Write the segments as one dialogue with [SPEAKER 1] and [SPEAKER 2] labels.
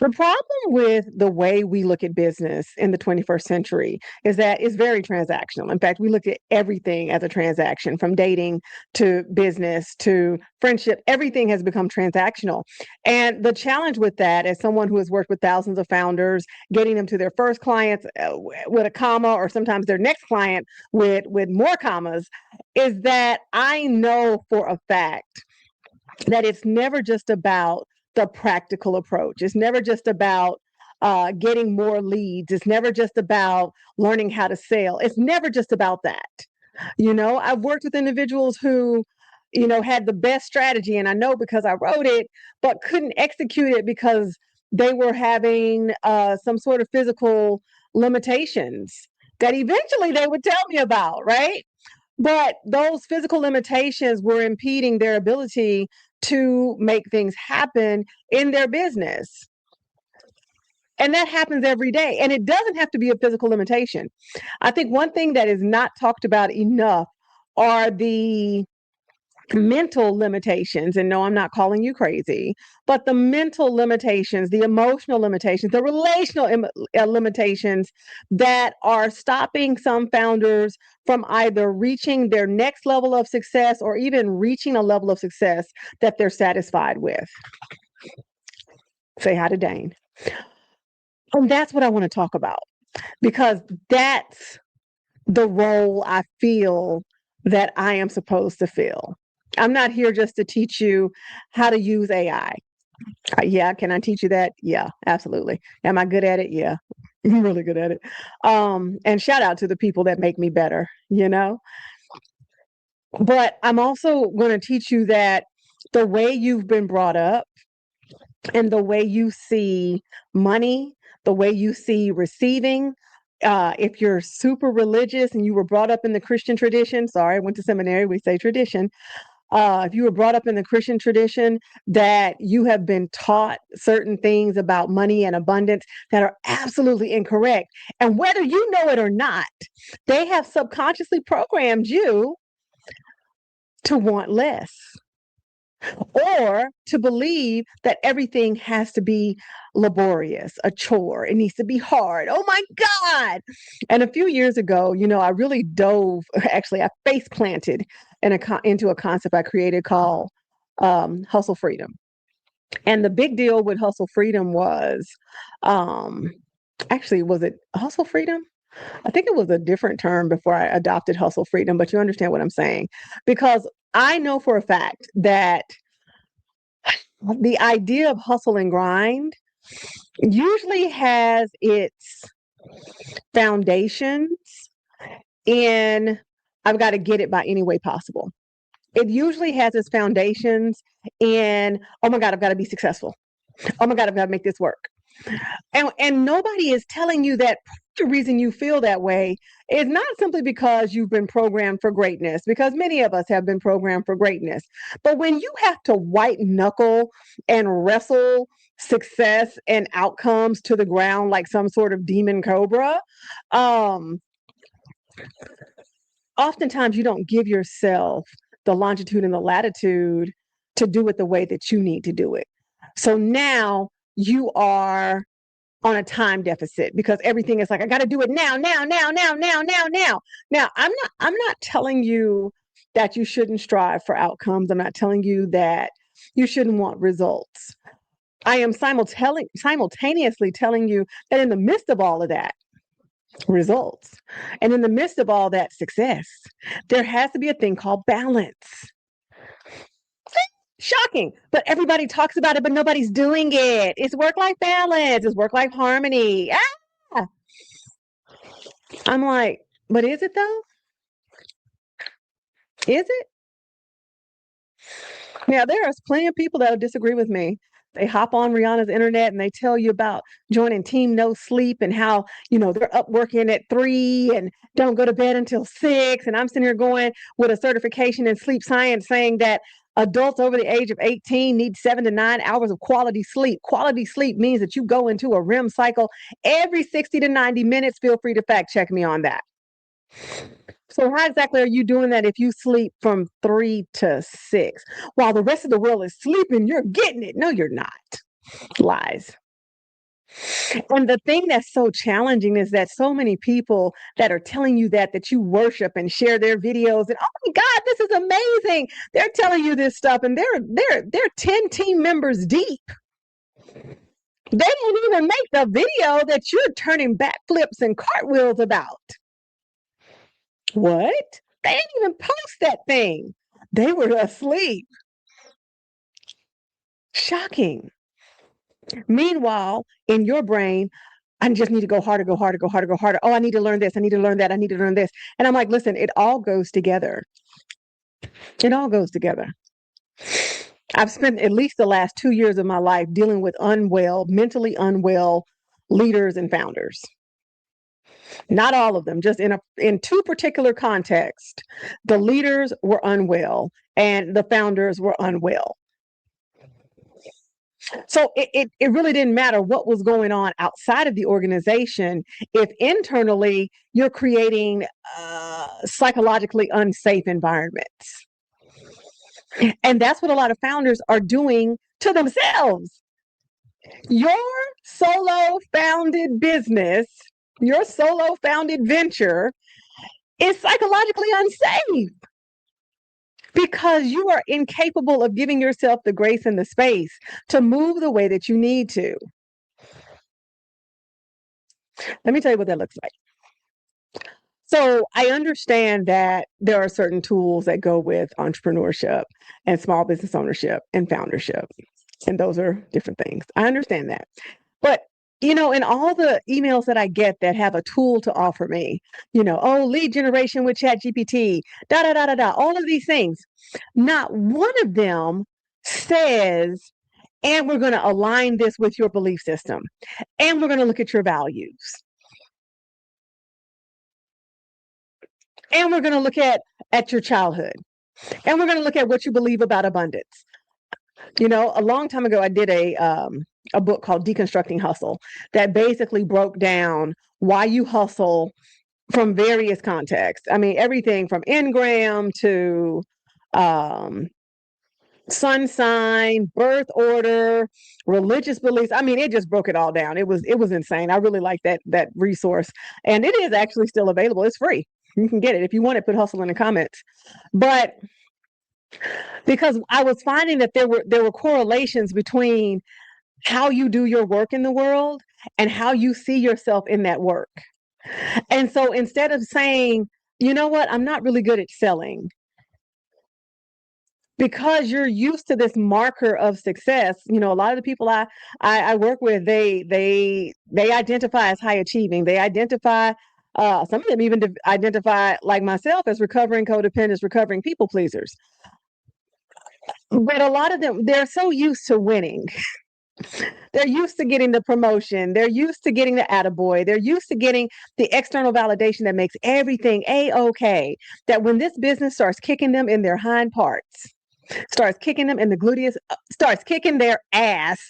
[SPEAKER 1] The problem with the way we look at business in the 21st century is that it's very transactional. In fact, we look at everything as a transaction, from dating to business to friendship. Everything has become transactional. And the challenge with that, as someone who has worked with thousands of founders, getting them to their first clients with a comma, or sometimes their next client with more commas, is that I know for a fact that it's never just about the practical approach. It's never just about getting more leads. It's never just about learning how to sell. It's never just about that. I've worked with individuals who, had the best strategy, and I know because I wrote it, but couldn't execute it because they were having some sort of physical limitations that eventually they would tell me about, right? But those physical limitations were impeding their ability to make things happen in their business. And that happens every day. And it doesn't have to be a physical limitation. I think one thing that is not talked about enough are the mental limitations. And no, I'm not calling you crazy, but the mental limitations, the emotional limitations, the relational limitations that are stopping some founders from either reaching their next level of success or even reaching a level of success that they're satisfied with. Say hi to Dane. And that's what I want to talk about, because that's the role I feel that I am supposed to fill. I'm not here just to teach you how to use AI. Yeah, can I teach you that? Yeah, absolutely. Am I good at it? Yeah, I'm really good at it. And shout out to the people that make me better, But I'm also going to teach you that the way you've been brought up and the way you see money, the way you see receiving, if you're super religious and you were brought up in the Christian tradition, sorry, I went to seminary, we say tradition. If you were brought up in the Christian tradition, that you have been taught certain things about money and abundance that are absolutely incorrect. And whether you know it or not, they have subconsciously programmed you to want less, or to believe that everything has to be laborious, a chore. It needs to be hard. Oh my God. And a few years ago, I really actually, I face planted into a concept I created called hustle freedom. And the big deal with hustle freedom was, actually, was it hustle freedom? I think it was a different term before I adopted hustle freedom, but you understand what I'm saying. Because I know for a fact that the idea of hustle and grind usually has its foundations in I've got to get it by any way possible. It usually has its foundations in, oh my God, I've got to be successful. Oh my God, I've got to make this work. And nobody is telling you that the reason you feel that way is not simply because you've been programmed for greatness, because many of us have been programmed for greatness. But when you have to white knuckle and wrestle success and outcomes to the ground like some sort of demon cobra, oftentimes you don't give yourself the longitude and the latitude to do it the way that you need to do it. So now you are on a time deficit because everything is like, I got to do it now, now, now, now, now, now, now. Now, I'm not telling you that you shouldn't strive for outcomes. I'm not telling you that you shouldn't want results. I am simultaneously telling you that in the midst of all of that, results, and in the midst of all that success, there has to be a thing called balance. Shocking, but everybody talks about it, but nobody's doing it. It's work-life balance. It's work-life harmony. I'm like, but is it though? Is it? Now, there are plenty of people that will disagree with me. They hop on Rihanna's internet and they tell you about joining Team No Sleep and how, they're up working at 3 and don't go to bed until 6. And I'm sitting here going with a certification in sleep science saying that adults over the age of 18 need 7 to 9 hours of quality sleep. Quality sleep means that you go into a REM cycle every 60 to 90 minutes. Feel free to fact check me on that. So how exactly are you doing that if you sleep from 3 to 6 while the rest of the world is sleeping? You're getting it. No, you're not. Lies. And the thing that's so challenging is that so many people that are telling you that you worship and share their videos and, oh my God, this is amazing. They're telling you this stuff and they're 10 team members deep. They didn't even make the video that you're turning backflips and cartwheels about. What? They didn't even post that thing. They were asleep. Shocking. Meanwhile, in your brain, I just need to go harder, go harder, go harder, go harder. Oh, I need to learn this. I need to learn that. I need to learn this. And I'm like, listen, it all goes together. It all goes together. I've spent at least the last 2 years of my life dealing with mentally unwell leaders and founders. Not all of them, just in two particular contexts. The leaders were unwell and the founders were unwell. So it really didn't matter what was going on outside of the organization if internally you're creating psychologically unsafe environments. And that's what a lot of founders are doing to themselves. Your solo founded business, your solo founded venture is psychologically unsafe because you are incapable of giving yourself the grace and the space to move the way that you need to. Let me tell you what that looks like. So I understand that there are certain tools that go with entrepreneurship and small business ownership and foundership. And those are different things. I understand that. But, in all the emails that I get that have a tool to offer me, oh, lead generation with ChatGPT, da, da, da, da, da, all of these things, not one of them says, and we're going to align this with your belief system, and we're going to look at your values. And we're going to look at your childhood. And we're going to look at what you believe about abundance. A long time ago, I did a book called Deconstructing Hustle that basically broke down why you hustle from various contexts. I mean, everything from Engram to sun sign, birth order, religious beliefs. I mean, it just broke it all down. It was insane. I really like that resource. And it is actually still available. It's free. You can get it. If you want it, put hustle in the comments. But because I was finding that there were correlations between how you do your work in the world and how you see yourself in that work. And so instead of saying, you know what, I'm not really good at selling, because you're used to this marker of success. A lot of the people I work with, they identify as high achieving. They identify, some of them even identify, like myself, as recovering codependents, recovering people pleasers. But a lot of them, they're so used to winning. They're used to getting the promotion. They're used to getting the attaboy. They're used to getting the external validation that makes everything A-okay. That when this business starts kicking them in their hind parts, starts kicking them in the gluteus, starts kicking their ass.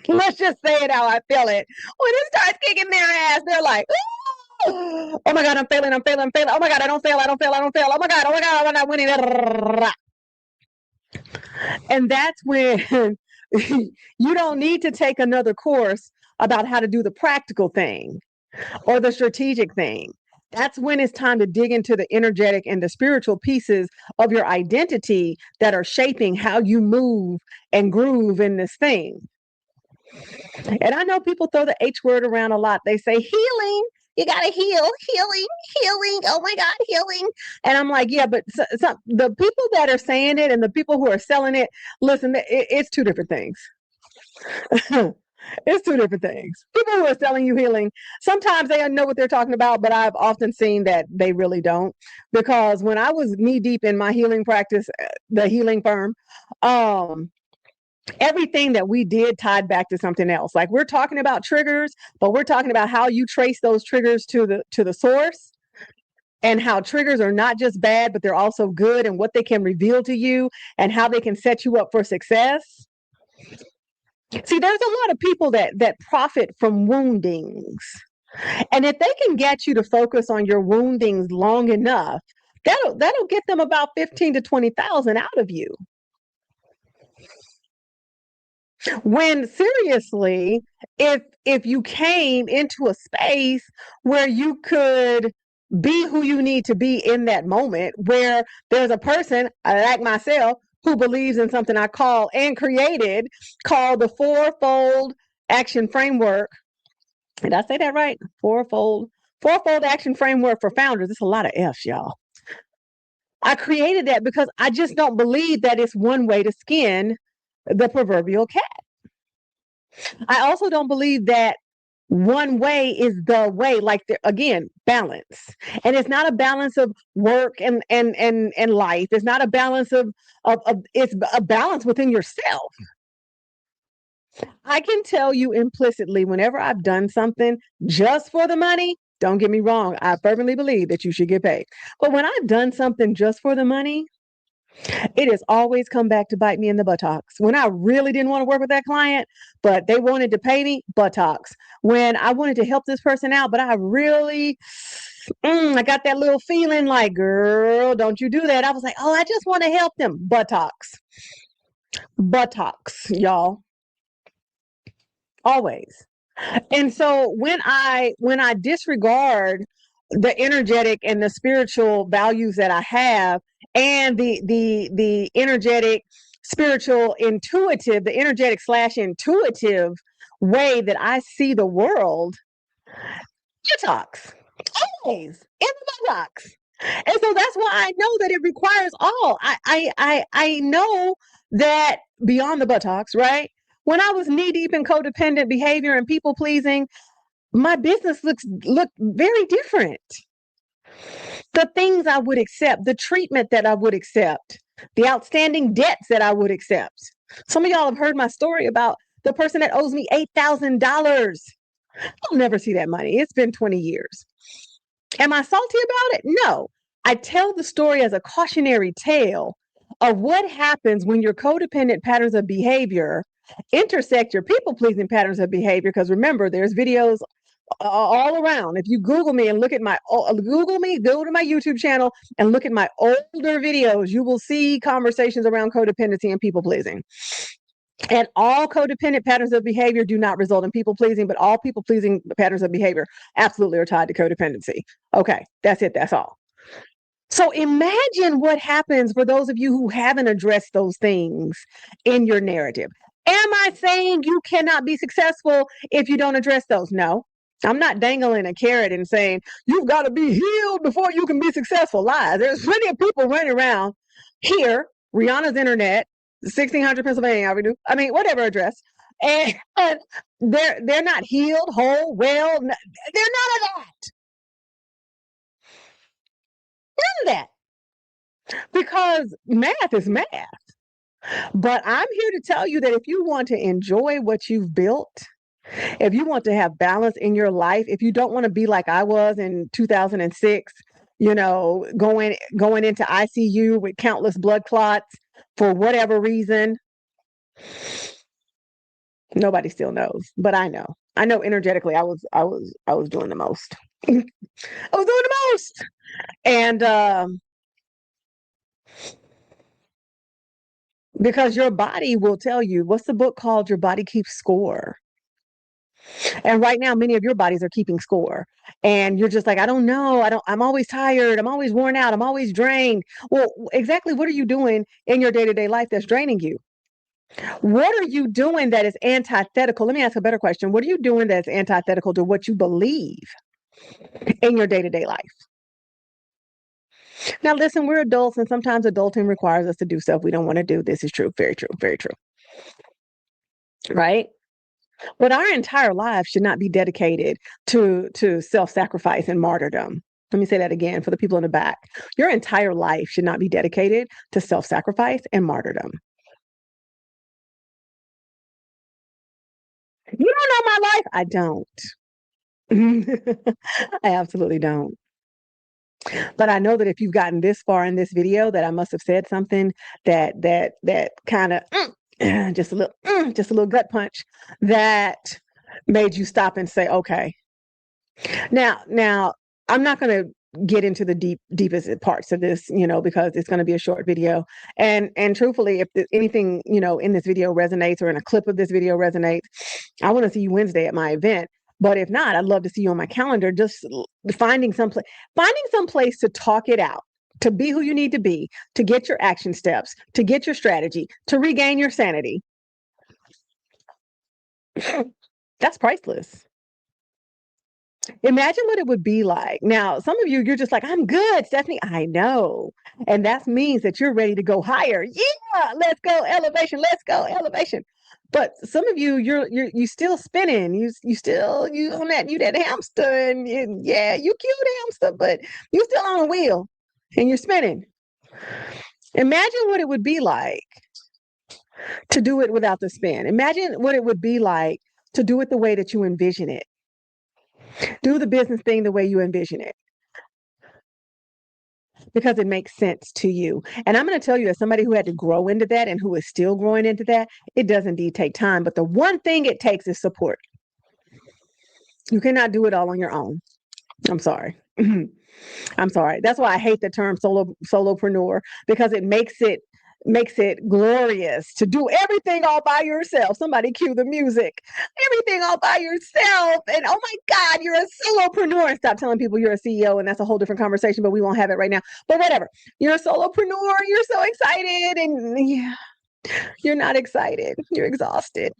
[SPEAKER 1] Let's just say it how I feel it. When it starts kicking their ass, they're like, oh my God, I'm failing. Oh my God, I don't fail. Oh my God, I'm not winning. And that's when you don't need to take another course about how to do the practical thing or the strategic thing. That's when it's time to dig into the energetic and the spiritual pieces of your identity that are shaping how you move and groove in this thing. And I know people throw the H word around a lot. They say healing. You got to healing. Oh my God, healing. And I'm like, yeah, but the people that are saying it and the people who are selling it, listen, it's two different things. It's two different things. People who are selling you healing, sometimes they know what they're talking about, but I've often seen that they really don't. Because when I was knee deep in my healing practice, the healing firm, everything that we did tied back to something else. Like, we're talking about triggers, but we're talking about how you trace those triggers to the source, and how triggers are not just bad, but they're also good, and what they can reveal to you and how they can set you up for success. See, there's a lot of people that profit from woundings. And if they can get you to focus on your woundings long enough, that'll get them about 15 to 20,000 out of you. When seriously, if you came into a space where you could be who you need to be in that moment, where there's a person like myself who believes in something I call and created called the fourfold action framework. Did I say that right? Fourfold action framework for founders. It's a lot of F's, y'all. I created that because I just don't believe that it's one way to skin the proverbial cat. I also don't believe that one way is the way. Like again, balance, and it's not a balance of work and life. It's not a balance of it's a balance within yourself. I can tell you implicitly, whenever I've done something just for the money, don't get me wrong, I fervently believe that you should get paid. But when I've done something just for the money, it has always come back to bite me in the buttocks. When I really didn't want to work with that client, but they wanted to pay me, buttocks. When I wanted to help this person out, but I really, I got that little feeling like, girl, don't you do that. I was like, oh, I just want to help them. Buttocks. Buttocks, y'all. Always. And so when I disregard the energetic and the spiritual values that I have, and the energetic, spiritual, intuitive, the energetic slash intuitive way that I see the world, buttocks. Always in the buttocks. And so that's why I know that it requires all. I know that beyond the buttocks, right? When I was knee deep in codependent behavior and people pleasing, my business looked very different. The things I would accept, the treatment that I would accept, the outstanding debts that I would accept. Some of y'all have heard my story about the person that owes me $8,000. I'll never see that money. It's been 20 years. Am I salty about it? No. I tell the story as a cautionary tale of what happens when your codependent patterns of behavior intersect your people pleasing patterns of behavior. Because remember, there's videos all around. If you Google me and look at my Google me, go to my YouTube channel and look at my older videos, you will see conversations around codependency and people pleasing. And all codependent patterns of behavior do not result in people pleasing, but all people pleasing patterns of behavior absolutely are tied to codependency. Okay, that's it. That's all. So imagine what happens for those of you who haven't addressed those things in your narrative. Am I saying you cannot be successful if you don't address those? No. I'm not dangling a carrot and saying you've got to be healed before you can be successful. Lies. There's plenty of people running around here, Rihanna's internet, 1600 Pennsylvania Avenue. I mean, whatever address, and they're not healed, whole, well. They're none of that. None of that. Because math is math. But I'm here to tell you that if you want to enjoy what you've built, if you want to have balance in your life, if you don't want to be like I was in 2006, going into ICU with countless blood clots for whatever reason, nobody still knows, but I know. I know energetically I was doing the most. I was doing the most. And because your body will tell you, what's the book called? Your Body Keeps Score. And right now, many of your bodies are keeping score. And you're just like, I don't know. I'm always tired. I'm always worn out. I'm always drained. Well, exactly what are you doing in your day-to-day life that's draining you? What are you doing that is antithetical? Let me ask a better question. What are you doing that's antithetical to what you believe in your day-to-day life? Now, listen, we're adults, and sometimes adulting requires us to do stuff we don't want to do. This is true. Very true. Very true. Right? But our entire lives should not be dedicated to self-sacrifice and martyrdom. Let me say that again for the people in the back. Your entire life should not be dedicated to self-sacrifice and martyrdom. You don't know my life? I don't. I absolutely don't. But I know that if you've gotten this far in this video, that I must have said something that kind of just a little gut punch that made you stop and say, okay. Now I'm not going to get into the deepest parts of this, because it's going to be a short video. And truthfully, if anything, in this video resonates, or in a clip of this video resonates, I want to see you Wednesday at my event. But if not, I'd love to see you on my calendar. Just finding some place to talk it out, to be who you need to be, to get your action steps, to get your strategy, to regain your sanity. That's priceless. Imagine what it would be like. Now, some of you, you're just like, I'm good, Stephanie. I know. And that means that you're ready to go higher. Yeah, let's go elevation. Let's go elevation. But some of you, you still spinning. You on that hamster, and yeah, you cute hamster, but you still on a wheel and you're spinning. Imagine what it would be like to do it without the spin. Imagine what it would be like to do it the way that you envision it. Do the business thing the way you envision it, because it makes sense to you. And I'm going to tell you, as somebody who had to grow into that and who is still growing into that, it does indeed take time. But the one thing it takes is support. You cannot do it all on your own. I'm sorry. I'm sorry. That's why I hate the term solopreneur, because it makes it glorious to do everything all by yourself. Somebody cue the music. Everything all by yourself. And oh my God, you're a solopreneur. And stop telling people you're a CEO, and that's a whole different conversation, but we won't have it right now. But whatever. You're a solopreneur. You're so excited. And yeah, you're not excited. You're exhausted.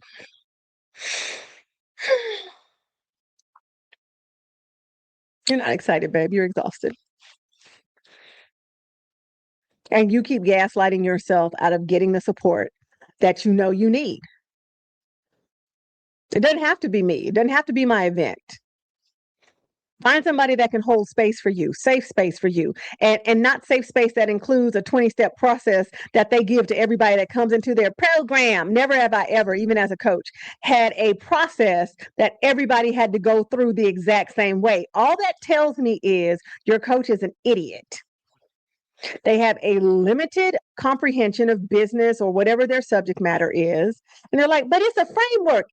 [SPEAKER 1] You're not excited, babe. You're exhausted. And you keep gaslighting yourself out of getting the support that you know you need. It doesn't have to be me. It doesn't have to be my event. Find somebody that can hold space for you, safe space for you, and not safe space that includes a 20-step process that they give to everybody that comes into their program. Never have I ever, even as a coach, had a process that everybody had to go through the exact same way. All that tells me is your coach is an idiot. They have a limited comprehension of business or whatever their subject matter is. And they're like, but it's a framework.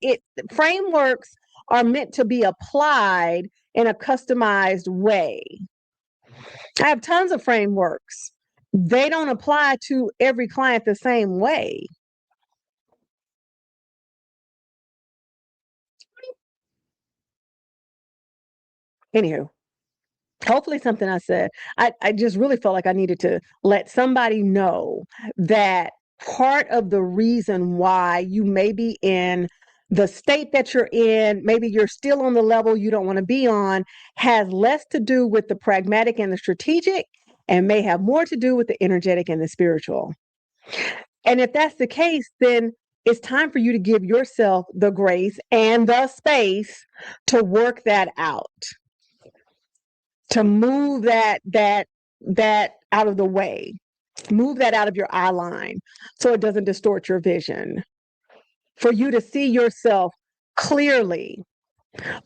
[SPEAKER 1] Frameworks are meant to be applied in a customized way. I have tons of frameworks. They don't apply to every client the same way. Anywho, hopefully something I said, I just really felt like I needed to let somebody know that part of the reason why you may be in the state that you're in, maybe you're still on the level you don't want to be on, has less to do with the pragmatic and the strategic, and may have more to do with the energetic and the spiritual. And if that's the case, then it's time for you to give yourself the grace and the space to work that out, to move that out of the way, move that out of your eye line so it doesn't distort your vision, for you to see yourself clearly,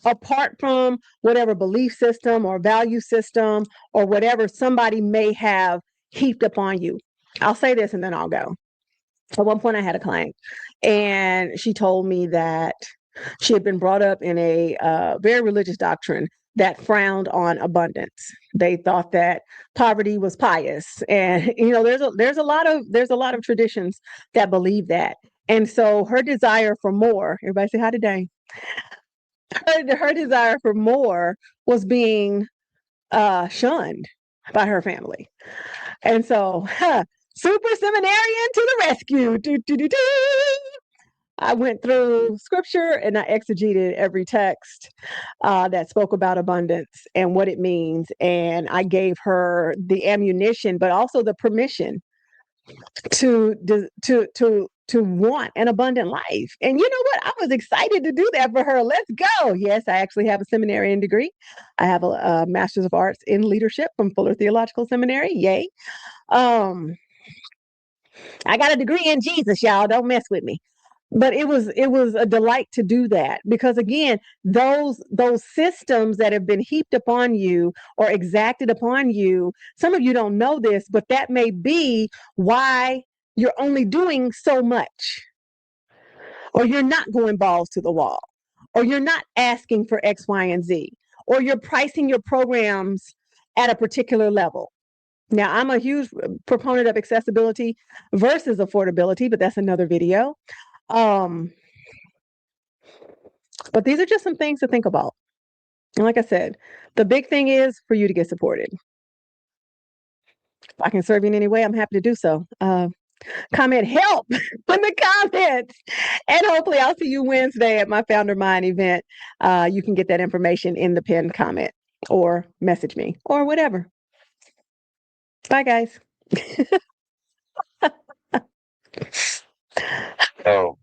[SPEAKER 1] apart from whatever belief system or value system or whatever somebody may have heaped upon you. I'll say this and then I'll go. At one point I had a client, and she told me that she had been brought up in a very religious doctrine that frowned on abundance. They thought that poverty was pious, and there's a lot of traditions that believe that. And so her desire for more, everybody say hi today. Her desire for more was being shunned by her family. And so, super seminarian to the rescue. Do, do, do, do. I went through scripture and I exegeted every text that spoke about abundance and what it means. And I gave her the ammunition, but also the permission to want an abundant life. And you know what? I was excited to do that for her. Let's go. Yes, I actually have a seminarian degree. I have a Master's of Arts in Leadership from Fuller Theological Seminary. Yay. I got a degree in Jesus, y'all. Don't mess with me. But it was a delight to do that, because again, those systems that have been heaped upon you or exacted upon you, some of you don't know this, but that may be why you're only doing so much, or you're not going balls to the wall, or you're not asking for X, Y, and Z, or you're pricing your programs at a particular level. Now, I'm a huge proponent of accessibility versus affordability, but that's another video. Um, but these are just some things to think about. And like I said, the big thing is for you to get supported. If I can serve you in any way, I'm happy to do so. Comment help in the comments. And hopefully, I'll see you Wednesday at my Founder Mind event. You can get that information in the pinned comment or message me or whatever. Bye, guys.
[SPEAKER 2] Oh.